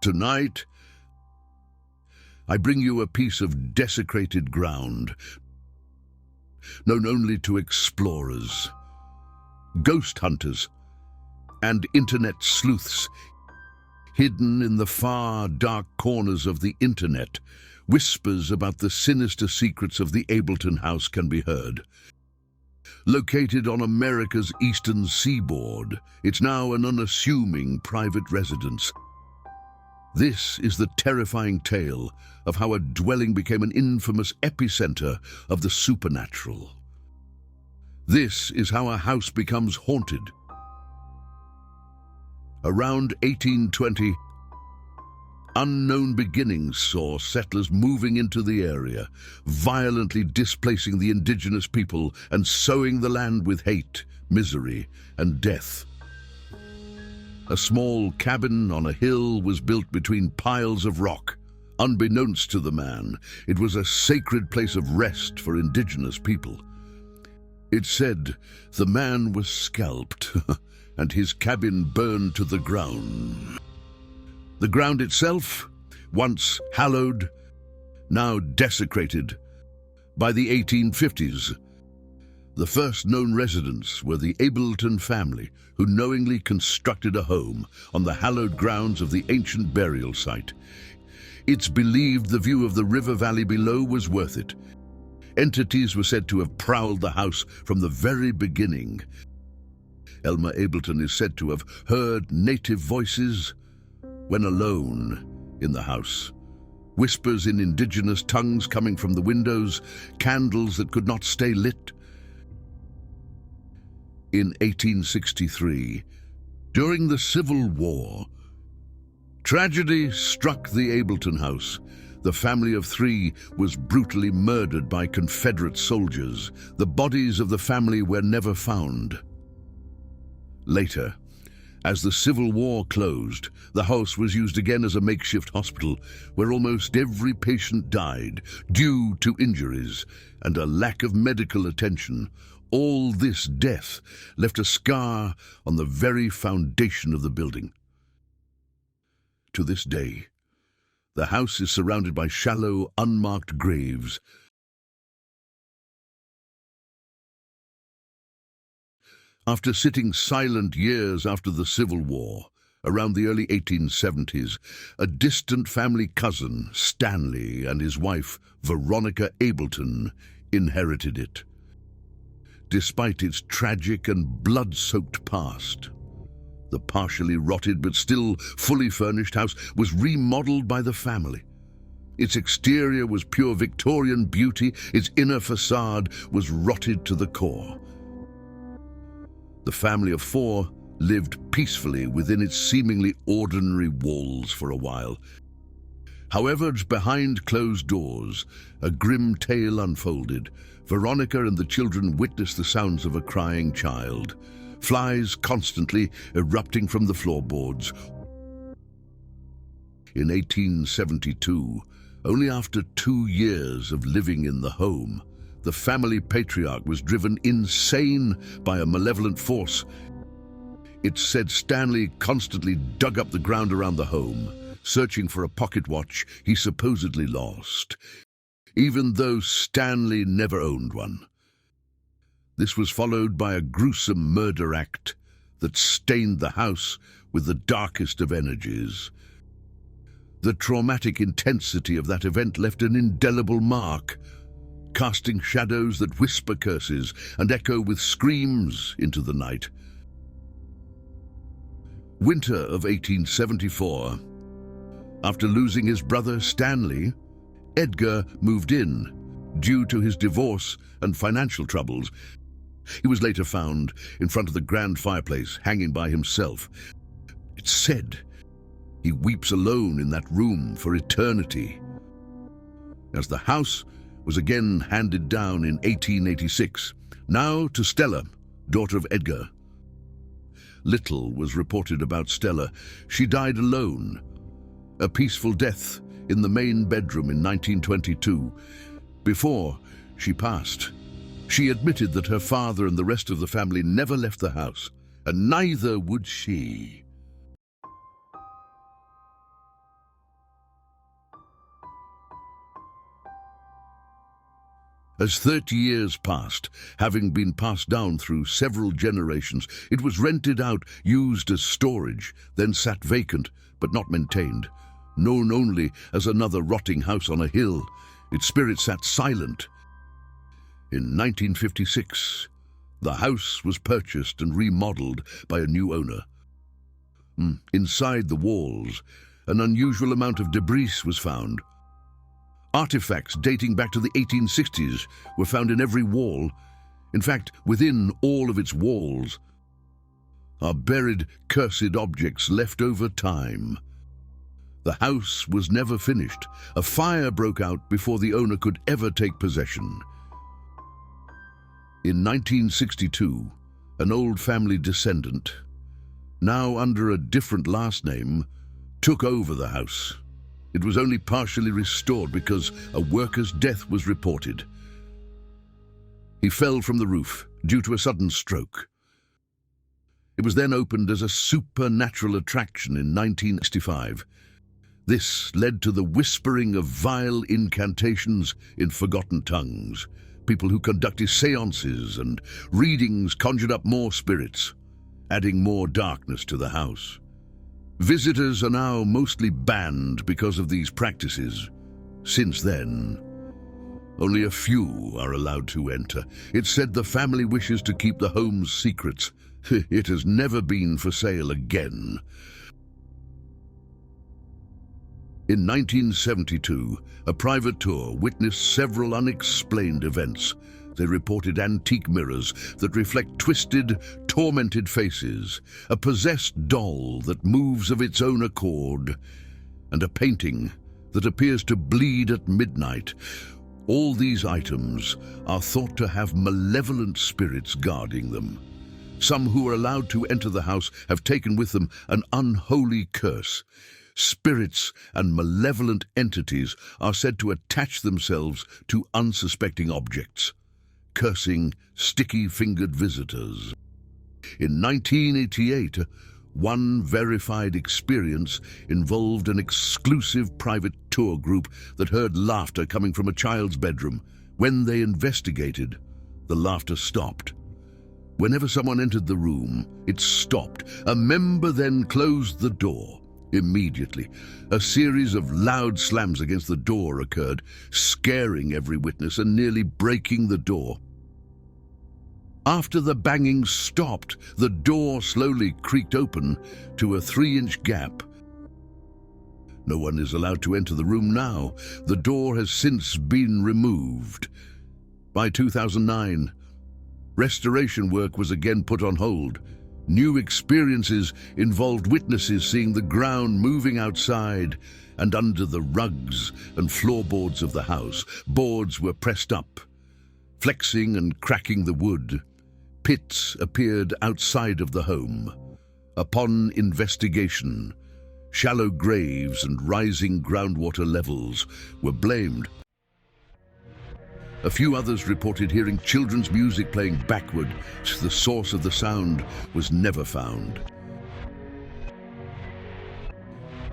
Tonight, I bring you a piece of desecrated ground, known only to explorers, ghost hunters, and internet sleuths. Hidden in the far, dark corners of the internet, whispers about the sinister secrets of the Ableton House can be heard. Located on America's eastern seaboard, it's now an unassuming private residence. This is the terrifying tale of how a dwelling became an infamous epicenter of the supernatural. This is how a house becomes haunted. Around 1820, unknown beginnings saw settlers moving into the area, violently displacing the indigenous people and sowing the land with hate, misery, and death. A small cabin on a hill was built between piles of rock. Unbeknownst to the man, it was a sacred place of rest for indigenous people. It said the man was scalped and his cabin burned to the ground. The ground itself, once hallowed, now desecrated. By the 1850s, the first known residents were the Ableton family, who knowingly constructed a home on the hallowed grounds of the ancient burial site. It's believed the view of the river valley below was worth it. Entities were said to have prowled the house from the very beginning. Elmer Ableton is said to have heard native voices when alone in the house. Whispers in indigenous tongues coming from the windows, candles that could not stay lit. In 1863, during the Civil War, tragedy struck the Ableton House. The family of 3 was brutally murdered by Confederate soldiers. The bodies of the family were never found. Later, as the Civil War closed, the house was used again as a makeshift hospital where almost every patient died due to injuries and a lack of medical attention. All this death left a scar on the very foundation of the building. To this day, the house is surrounded by shallow, unmarked graves. After sitting silent years after the Civil War, around the early 1870s, a distant family cousin, Stanley, and his wife, Veronica Ableton, inherited it. Despite its tragic and blood-soaked past, the partially rotted but still fully furnished house was remodeled by the family. Its exterior was pure Victorian beauty, its inner facade was rotted to the core. The family of 4 lived peacefully within its seemingly ordinary walls for a while. However, behind closed doors, a grim tale unfolded. Veronica and the children witnessed the sounds of a crying child, flies constantly erupting from the floorboards. In 1872, only after 2 years of living in the home, the family patriarch was driven insane by a malevolent force. It's said Stanley constantly dug up the ground around the home, searching for a pocket watch he supposedly lost, even though Stanley never owned one. This was followed by a gruesome murder act that stained the house with the darkest of energies. The traumatic intensity of that event left an indelible mark, casting shadows that whisper curses and echo with screams into the night. Winter of 1874. After losing his brother Stanley, Edgar moved in due to his divorce and financial troubles. He was later found in front of the grand fireplace, hanging by himself. It's said he weeps alone in that room for eternity. As the house was again handed down in 1886, now to Stella, daughter of Edgar. Little was reported about Stella. She died alone, a peaceful death in the main bedroom in 1922. Before she passed, she admitted that her father and the rest of the family never left the house, and neither would she. As 30 years passed, having been passed down through several generations, it was rented out, used as storage, then sat vacant, but not maintained. Known only as another rotting house on a hill, its spirit sat silent. In 1956, the house was purchased and remodeled by a new owner. Inside the walls, an unusual amount of debris was found. Artifacts dating back to the 1860s were found in every wall. In fact, within all of its walls are buried cursed objects left over time. The house was never finished. A fire broke out before the owner could ever take possession. In 1962, an old family descendant, now under a different last name, took over the house. It was only partially restored because a worker's death was reported. He fell from the roof due to a sudden stroke. It was then opened as a supernatural attraction in 1965. This led to the whispering of vile incantations in forgotten tongues. People who conducted seances and readings conjured up more spirits, adding more darkness to the house. Visitors are now mostly banned because of these practices. Since then, only a few are allowed to enter. It's said the family wishes to keep the home's secrets. It has never been for sale again. In 1972, a private tour witnessed several unexplained events. They reported antique mirrors that reflect twisted, tormented faces, a possessed doll that moves of its own accord, and a painting that appears to bleed at midnight. All these items are thought to have malevolent spirits guarding them. Some who are allowed to enter the house have taken with them an unholy curse. Spirits and malevolent entities are said to attach themselves to unsuspecting objects, cursing sticky-fingered visitors. In 1988, one verified experience involved an exclusive private tour group that heard laughter coming from a child's bedroom. When they investigated, the laughter stopped. Whenever someone entered the room, it stopped. A member then closed the door. Immediately, a series of loud slams against the door occurred, scaring every witness and nearly breaking the door. After the banging stopped, the door slowly creaked open to a 3-inch gap. No one is allowed to enter the room now. The door has since been removed. By 2009, restoration work was again put on hold. New experiences involved witnesses seeing the ground moving outside and under the rugs and floorboards of the house. Boards were pressed up, flexing and cracking the wood. Pits appeared outside of the home. Upon investigation, shallow graves and rising groundwater levels were blamed. A few others reported hearing children's music playing backward. The source of the sound was never found.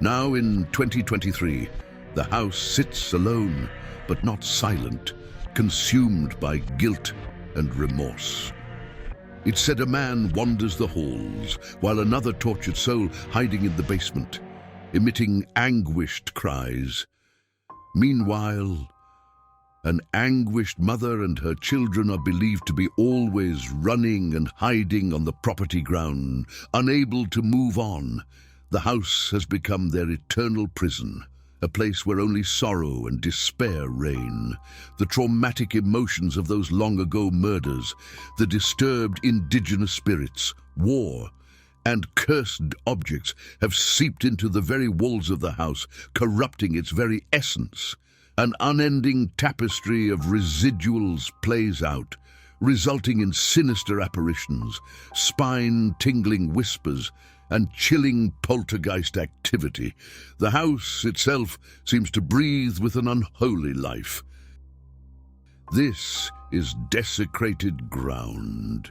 Now in 2023, the house sits alone, but not silent, consumed by guilt and remorse. It's said a man wanders the halls, while another tortured soul hiding in the basement, emitting anguished cries. Meanwhile, an anguished mother and her children are believed to be always running and hiding on the property ground, unable to move on. The house has become their eternal prison, a place where only sorrow and despair reign. The traumatic emotions of those long-ago murders, the disturbed indigenous spirits, war, and cursed objects have seeped into the very walls of the house, corrupting its very essence. An unending tapestry of residuals plays out, resulting in sinister apparitions, spine-tingling whispers, and chilling poltergeist activity. The house itself seems to breathe with an unholy life. This is desecrated ground.